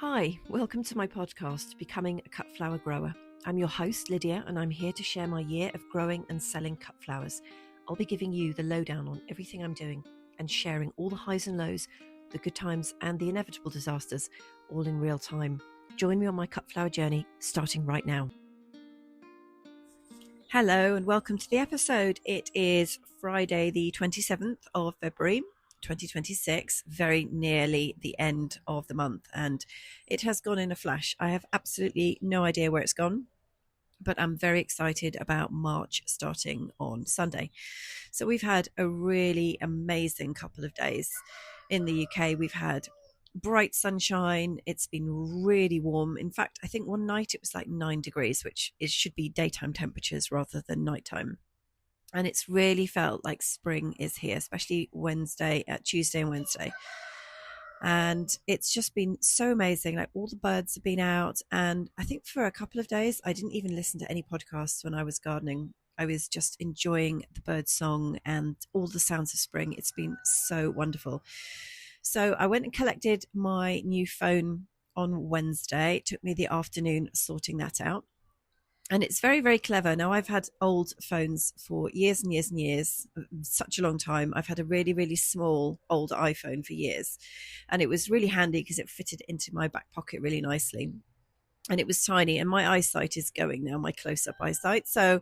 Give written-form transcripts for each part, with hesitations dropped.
Hi, welcome to my podcast, Becoming a Cut Flower Grower. I'm your host, Lydia, and I'm here to share my year of growing and selling cut flowers. I'll be giving you the lowdown on everything I'm doing and sharing all the highs and lows, the good times and the inevitable disasters, all in real time. Join me on my cut flower journey, starting right now. Hello and welcome to the episode. It is Friday, the 27th of February. 2026, very nearly the end of the month, and it has gone in a flash. I have absolutely no idea where it's gone, but I'm very excited about March starting on Sunday. So we've had a really amazing couple of days in the UK. We've had bright sunshine. It's been really warm. In fact, I think one night it was like 9 degrees, which it should be daytime temperatures rather than nighttime. And it's really felt like spring is here, especially Tuesday and Wednesday. And it's just been so amazing. Like, all the birds have been out. And I think for a couple of days, I didn't even listen to any podcasts when I was gardening. I was just enjoying the bird song and all the sounds of spring. It's been so wonderful. So I went and collected my new phone on Wednesday. It took me the afternoon sorting that out. And it's very, very clever. Now, I've had old phones for years and years and years, such a long time. I've had a really, really small old iPhone for years. And it was really handy because it fitted into my back pocket really nicely. And it was tiny. And my eyesight is going now, my close-up eyesight. So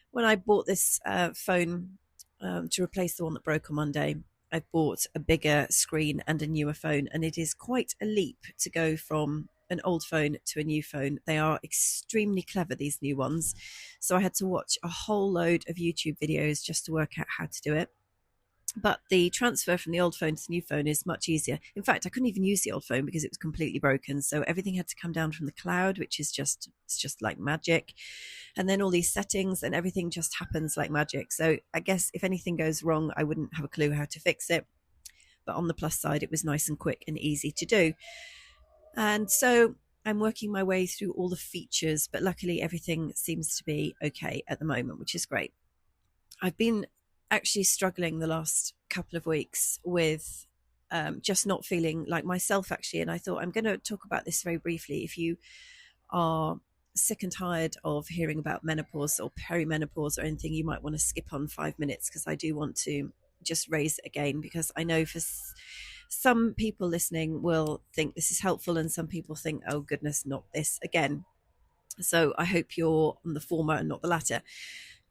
when I bought this phone to replace the one that broke on Monday, I bought a bigger screen and a newer phone. And it is quite a leap to go from an old phone to a new phone. They are extremely clever, these new ones. So I had to watch a whole load of YouTube videos just to work out how to do it. But the transfer from the old phone to the new phone is much easier. In fact, I couldn't even use the old phone because it was completely broken. So everything had to come down from the cloud, which is just like magic. And then all these settings and everything just happens like magic. So I guess if anything goes wrong, I wouldn't have a clue how to fix it. But on the plus side, it was nice and quick and easy to do. And so I'm working my way through all the features, but luckily everything seems to be okay at the moment, which is great. I've been actually struggling the last couple of weeks with just not feeling like myself, actually. And I thought I'm going to talk about this very briefly. If you are sick and tired of hearing about menopause or perimenopause or anything, you might want to skip on 5 minutes, because I do want to just raise it again, because I know for some people listening will think this is helpful, and some people think, oh goodness, not this again. So I hope you're on the former and not the latter.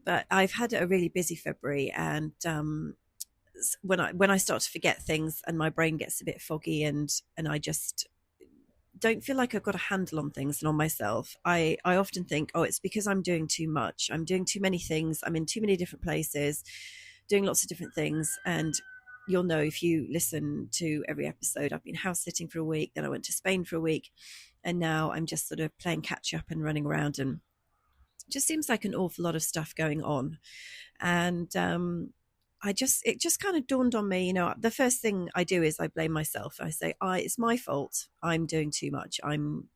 But I've had a really busy February, and when I start to forget things and my brain gets a bit foggy, and I just don't feel like I've got a handle on things and on myself, I often think, oh, it's because I'm doing too much. I'm doing too many things. I'm in too many different places, doing lots of different things. And you'll know if you listen to every episode, I've been house sitting for a week, then I went to Spain for a week, and now I'm just sort of playing catch up and running around, and it just seems like an awful lot of stuff going on. And it just kind of dawned on me, the first thing I do is I blame myself. I say, it's my fault. I'm doing too much. I'm,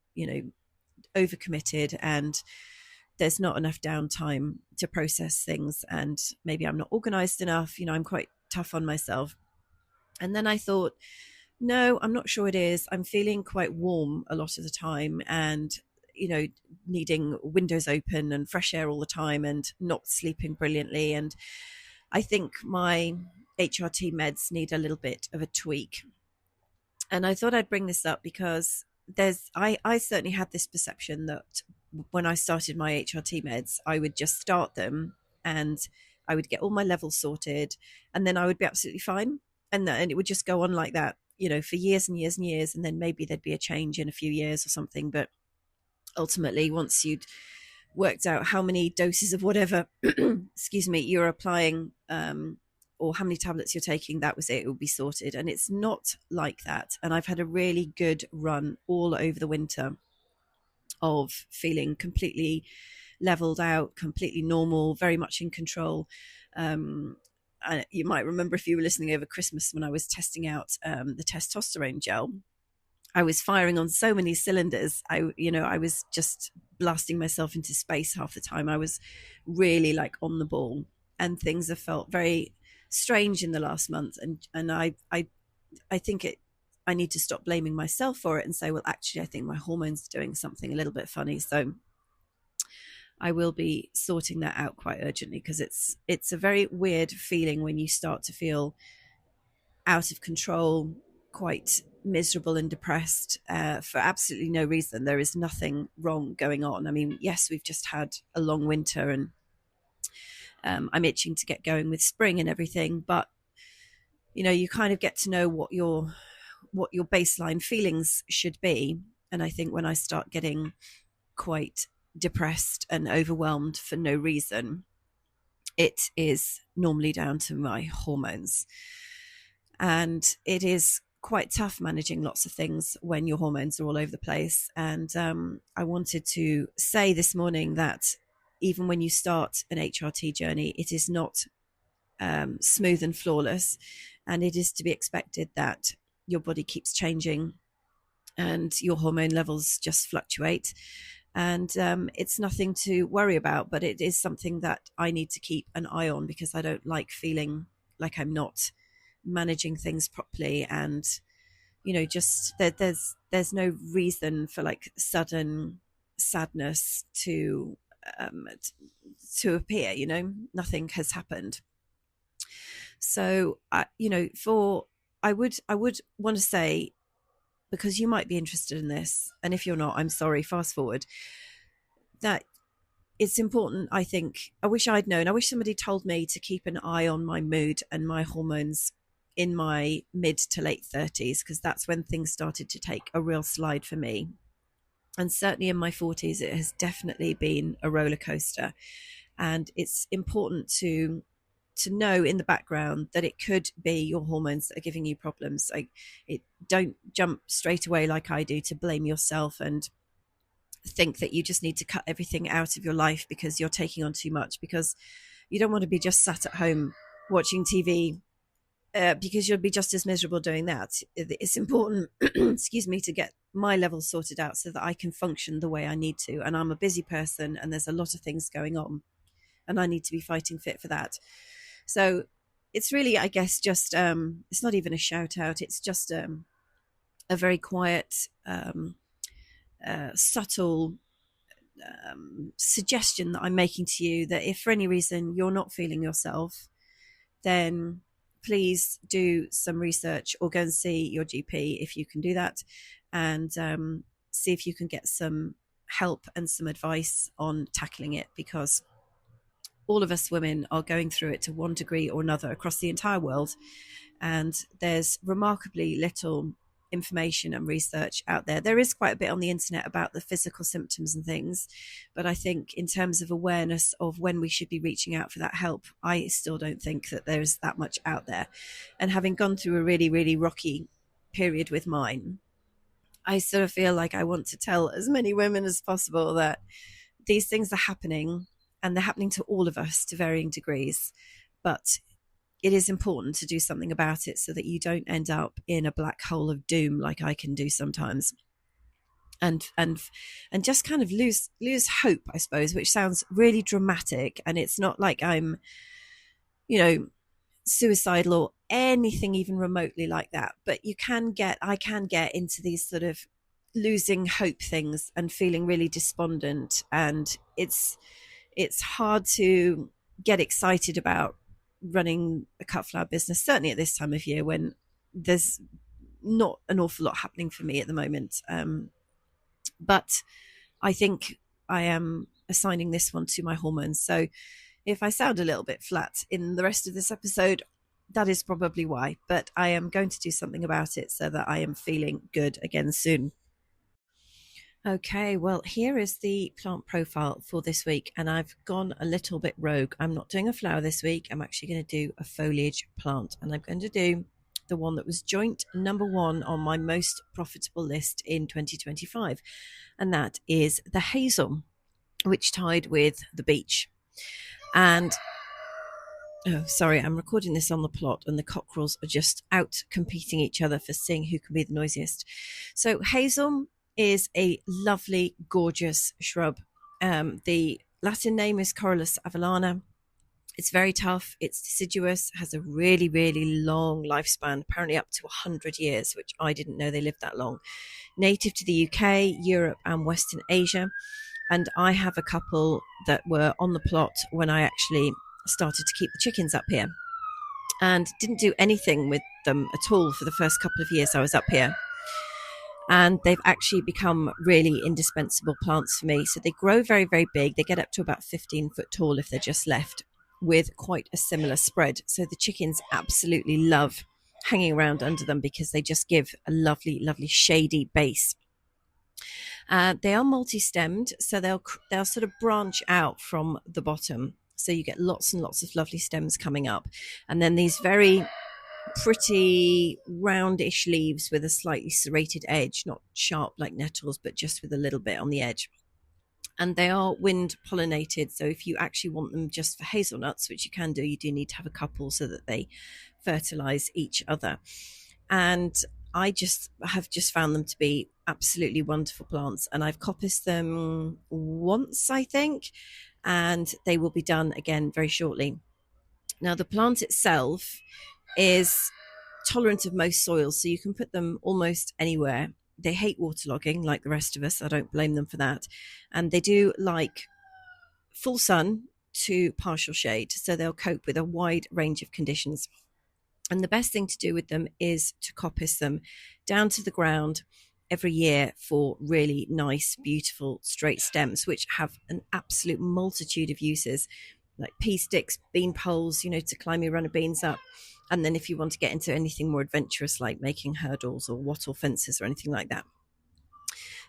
overcommitted, and there's not enough downtime to process things, and maybe I'm not organized enough. I'm quite tough on myself. And then I thought, no, I'm not sure it is. I'm feeling quite warm a lot of the time, and needing windows open and fresh air all the time, and not sleeping brilliantly. And I think my HRT meds need a little bit of a tweak. And I thought I'd bring this up because I certainly had this perception that when I started my HRT meds, I would just start them and I would get all my levels sorted, and then I would be absolutely fine. And it would just go on like that, for years and years and years. And then maybe there'd be a change in a few years or something. But ultimately, once you'd worked out how many doses of whatever, excuse me, you're applying, or how many tablets you're taking, that was it. It would be sorted. And it's not like that. And I've had a really good run all over the winter of feeling completely leveled out, completely normal, very much in control. You might remember, if you were listening over Christmas, when I was testing out the testosterone gel, I was firing on so many cylinders. I was just blasting myself into space half the time. I was really like on the ball, and things have felt very strange in the last month. And I think I need to stop blaming myself for it and say, well, actually, I think my hormones are doing something a little bit funny. So I will be sorting that out quite urgently, because it's a very weird feeling when you start to feel out of control, quite miserable and depressed, for absolutely no reason. There is nothing wrong going on. I mean, yes, we've just had a long winter, and I'm itching to get going with spring and everything, but you kind of get to know what your baseline feelings should be. And I think when I start getting quite depressed and overwhelmed for no reason, it is normally down to my hormones. And it is quite tough managing lots of things when your hormones are all over the place. And I wanted to say this morning that even when you start an HRT journey, it is not smooth and flawless. And it is to be expected that your body keeps changing and your hormone levels just fluctuate. And it's nothing to worry about, but it is something that I need to keep an eye on, because I don't like feeling like I'm not managing things properly. And just there's no reason for like sudden sadness to appear. Nothing has happened. So I would want to say, because you might be interested in this, and if you're not, I'm sorry, fast forward, that it's important. I think I wish I'd known. I wish somebody told me to keep an eye on my mood and my hormones in my mid to late 30s, because that's when things started to take a real slide for me. And certainly in my 40s, it has definitely been a roller coaster. And it's important to know in the background that it could be your hormones that are giving you problems. Like, don't jump straight away like I do to blame yourself and think that you just need to cut everything out of your life because you're taking on too much, because you don't want to be just sat at home watching TV, because you'll be just as miserable doing that. It's important, excuse me, to get my levels sorted out so that I can function the way I need to. And I'm a busy person, and there's a lot of things going on, and I need to be fighting fit for that. So it's really, I guess, just it's not even a shout out. It's just a very quiet, subtle suggestion that I'm making to you, that if for any reason you're not feeling yourself, then please do some research or go and see your GP if you can do that, and see if you can get some help and some advice on tackling it, because all of us women are going through it to one degree or another across the entire world. And there's remarkably little information and research out there. There is quite a bit on the internet about the physical symptoms and things, but I think in terms of awareness of when we should be reaching out for that help, I still don't think that there's that much out there. And having gone through a really, really rocky period with mine, I sort of feel like I want to tell as many women as possible that these things are happening, and they're happening to all of us to varying degrees. But it is important to do something about it so that you don't end up in a black hole of doom like I can do sometimes. And just kind of lose hope, I suppose, which sounds really dramatic. And it's not like I'm, suicidal or anything even remotely like that. But I can get into these sort of losing hope things and feeling really despondent. And it's hard to get excited about running a cut flower business, certainly at this time of year when there's not an awful lot happening for me at the moment. But I think I am assigning this one to my hormones. So if I sound a little bit flat in the rest of this episode, that is probably why. But I am going to do something about it so that I am feeling good again soon. Okay, well, here is the plant profile for this week, and I've gone a little bit rogue. I'm not doing a flower this week. I'm actually going to do a foliage plant, and I'm going to do the one that was joint number 1 on my most profitable list in 2025, and that is the Hazel, which tied with the beech. And oh, sorry, I'm recording this on the plot, and the cockerels are just out competing each other for seeing who can be the noisiest. So Hazel is a lovely, gorgeous shrub. The Latin name is Corylus avellana, It's very tough. It's deciduous, has a really, really long lifespan, apparently up to 100 years, which I didn't know they lived that long. Native to the UK, Europe, and Western Asia. And I have a couple that were on the plot when I actually started to keep the chickens up here, and didn't do anything with them at all for the first couple of years I was up here. And they've actually become really indispensable plants for me. So they grow very, very big. They get up to about 15 foot tall if they're just left, with quite a similar spread. So the chickens absolutely love hanging around under them because they just give a lovely, lovely shady base. They are multi-stemmed, so they'll sort of branch out from the bottom. So you get lots and lots of lovely stems coming up. And then these very pretty roundish leaves with a slightly serrated edge, not sharp like nettles, but just with a little bit on the edge. And they are wind pollinated. So if you actually want them just for hazelnuts, which you can do, you do need to have a couple so that they fertilize each other. And I have found them to be absolutely wonderful plants. And I've coppiced them once, I think, and they will be done again very shortly. Now, the plant itself is tolerant of most soils, so you can put them almost anywhere. They hate waterlogging like the rest of us. I don't blame them for that. And they do like full sun to partial shade, so they'll cope with a wide range of conditions. And the best thing to do with them is to coppice them down to the ground every year for really nice, beautiful, straight stems, which have an absolute multitude of uses, like pea sticks, bean poles, to climb your runner beans up. And then if you want to get into anything more adventurous, like making hurdles or wattle fences or anything like that.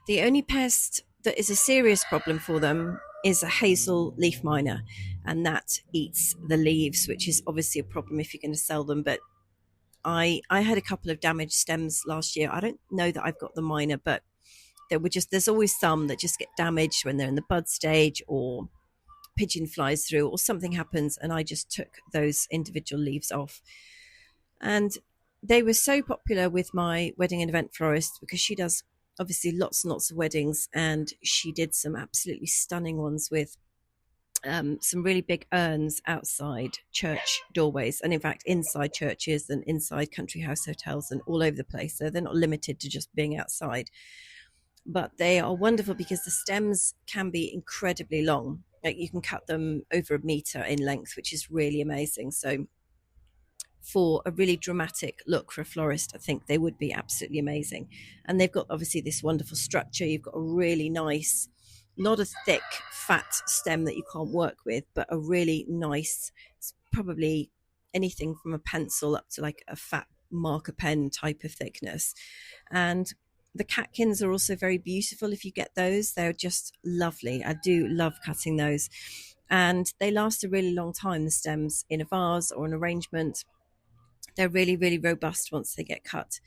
The only pest that is a serious problem for them is a hazel leaf miner, and that eats the leaves, which is obviously a problem if you're going to sell them. But I had a couple of damaged stems last year. I don't know that I've got the miner, but there's always some that just get damaged when they're in the bud stage, or pigeon flies through, or something happens, and I just took those individual leaves off. And they were so popular with my wedding and event florist because she does obviously lots and lots of weddings, and she did some absolutely stunning ones with some really big urns outside church doorways, and in fact inside churches and inside country house hotels and all over the place. So they're not limited to just being outside, but they are wonderful because the stems can be incredibly long. Like, you can cut them over a meter in length, which is really amazing. So for a really dramatic look for a florist, I think they would be absolutely amazing. And they've got obviously this wonderful structure. You've got a really nice, not a thick, fat stem that you can't work with, but a really nice, it's probably anything from a pencil up to like a fat marker pen type of thickness. And the catkins are also very beautiful if you get those. They're just lovely. I do love cutting those. And they last a really long time, the stems, in a vase or an arrangement. They're really, really robust once they get cut.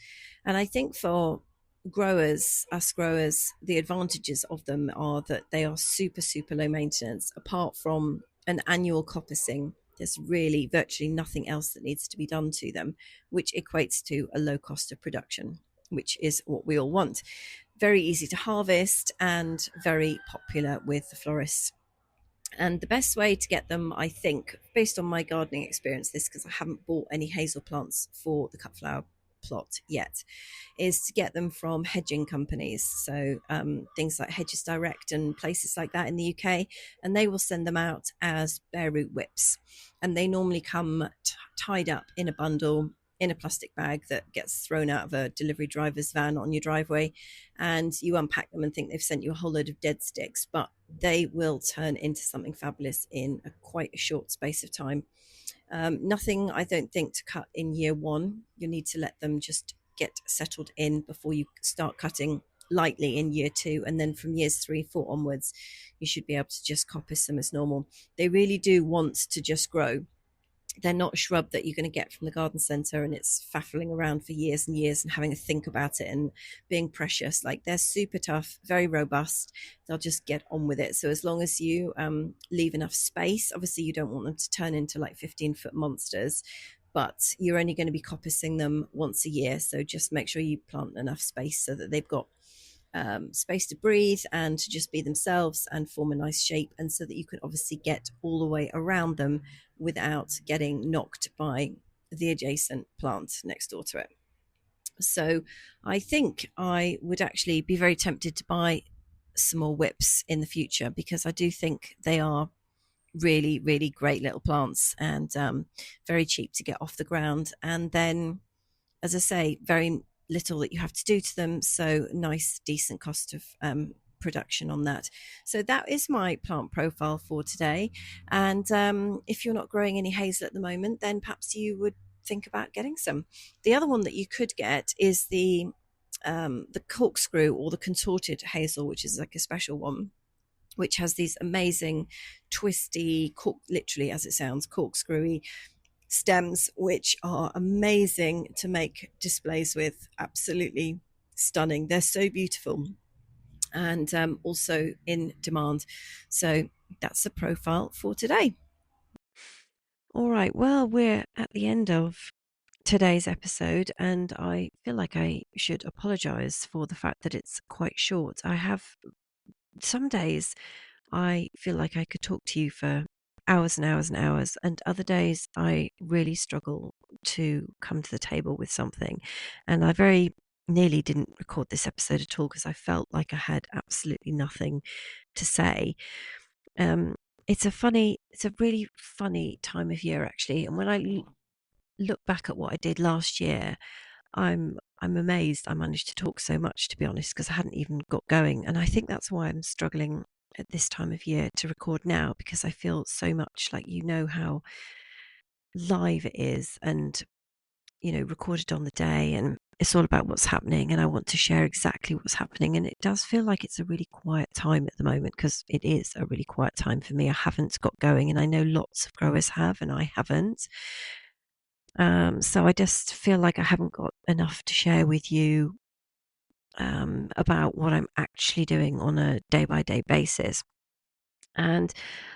And I think for us growers, the advantages of them are that they are super, super low maintenance. Apart from an annual coppicing, there's really virtually nothing else that needs to be done to them, which equates to a low cost of production, which is what we all want. Very easy to harvest and very popular with the florists. And the best way to get them, I think, based on my gardening experience, because I haven't bought any hazel plants for the cut flower plot yet, is to get them from hedging companies. So things like Hedges Direct and places like that in the UK, and they will send them out as bare root whips. And they normally come tied up in a bundle in a plastic bag that gets thrown out of a delivery driver's van on your driveway, and you unpack them and think they've sent you a whole load of dead sticks, but they will turn into something fabulous in quite a short space of time. Nothing, I don't think, to cut in year one. You need to let them just get settled in before you start cutting lightly in year two, and then from years 3, 4 onwards, you should be able to just coppice them as normal. They really do want to just grow. They're not a shrub that you're going to get from the garden centre and it's faffling around for years and years and having to think about it and being precious. Like, they're super tough, very robust. They'll just get on with it. So as long as you leave enough space, obviously you don't want them to turn into like 15-foot monsters, but you're only going to be coppicing them once a year. So just make sure you plant enough space so that they've got space to breathe and to just be themselves and form a nice shape, and so that you can obviously get all the way around them without getting knocked by the adjacent plant next door to it. So I think I would actually be very tempted to buy some more whips in the future, because I do think they are really, really great little plants, and very cheap to get off the ground. And then, as I say, very little that you have to do to them. So nice, decent cost of production on that. So that is my plant profile for today. And if you're not growing any hazel at the moment, then perhaps you would think about getting some. The other one that you could get is the corkscrew or the contorted hazel, which is like a special one, which has these amazing twisty, literally as it sounds, corkscrewy stems, which are amazing to make displays with. Absolutely stunning. They're so beautiful, and also in demand. So that's the profile for today. All right, well, we're at the end of today's episode, and I feel like I should apologize for the fact that it's quite short. I have some days I feel like I could talk to you for hours and hours and hours, and other days I really struggle to come to the table with something. And I very nearly didn't record this episode at all because I felt like I had absolutely nothing to say. Um, it's a really funny time of year, actually. And when I look back at what I did last year, I'm amazed I managed to talk so much, to be honest, because I hadn't even got going. And I think that's why I'm struggling at this time of year to record now, because I feel so much like, how live it is, and recorded on the day, and it's all about what's happening, and I want to share exactly what's happening. And it does feel like it's a really quiet time at the moment, because it is a really quiet time for me. I haven't got going, and I know lots of growers have, and I haven't. So I just feel like I haven't got enough to share with you about what I'm actually doing on a day-by-day basis. And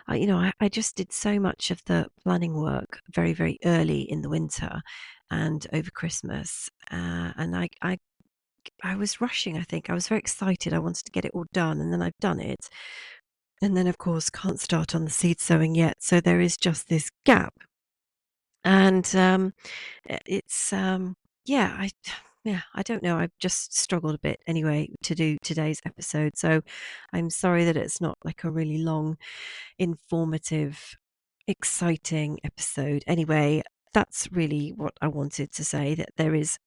I just did so much of the planning work very, very early in the winter and over Christmas, and I was rushing. I think I was very excited. I wanted to get it all done, and then I've done it, and then of course can't start on the seed sowing yet. So there is just this gap, and it's yeah, I don't know. I've just struggled a bit anyway to do today's episode, so I'm sorry that it's not like a really long, informative, exciting episode. Anyway, that's really what I wanted to say, that there is,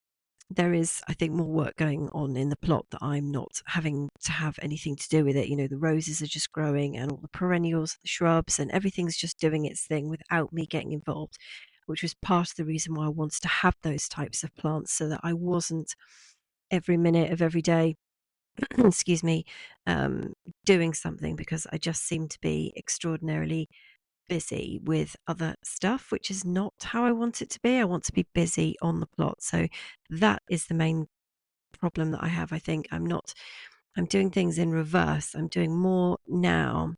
I think, more work going on in the plot that I'm not having to have anything to do with it. The roses are just growing, and all the perennials, the shrubs, and everything's just doing its thing without me getting involved, which was part of the reason why I wanted to have those types of plants, so that I wasn't every minute of every day, excuse me, um, doing something, because I just seem to be extraordinarily busy with other stuff, which is not how I want it to be. I want to be busy on the plot. So that is the main problem that I have. I think I'm doing things in reverse. I'm doing more now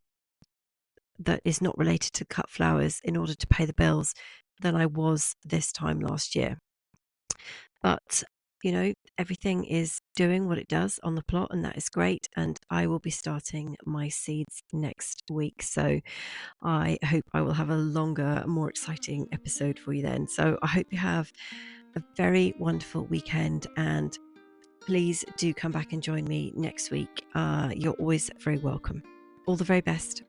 that is not related to cut flowers in order to pay the bills than I was this time last year. But everything is doing what it does on the plot, and that is great. And I will be starting my seeds next week. So I hope I will have a longer, more exciting episode for you then. So I hope you have a very wonderful weekend, and please do come back and join me next week. You're always very welcome. All the very best.